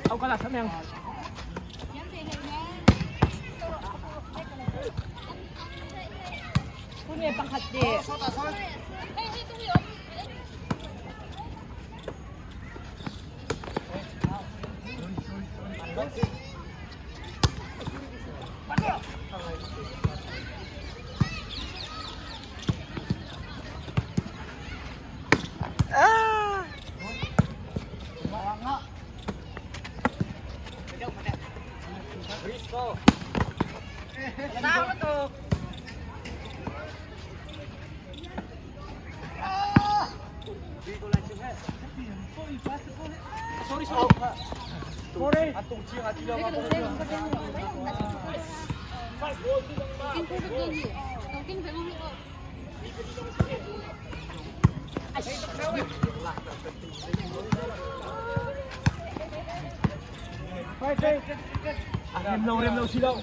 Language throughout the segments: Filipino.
Ông có là sẵn em. Punya pangkat di. Sao itu? Sorry. Sorry. Atong chiang atila ka po. Rem lâu xí đâu.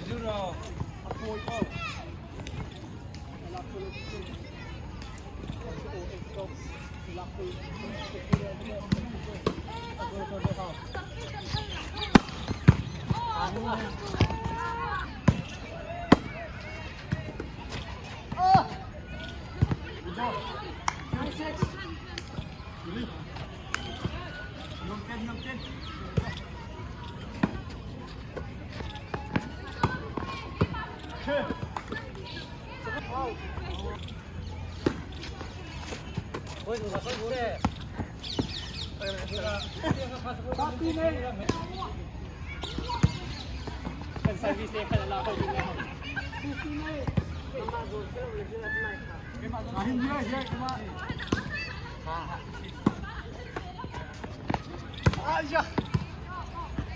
Ôi, nó có bố đây. Tapi nih. Kan service kan ala ko din. Tapi nih. Mama go sir, legit at night. Ahin dia, ya, cuma. Aja.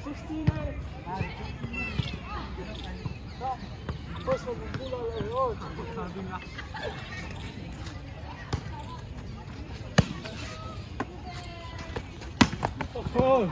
16 nih. Bos mo pula lang. Sabi nga. Oh.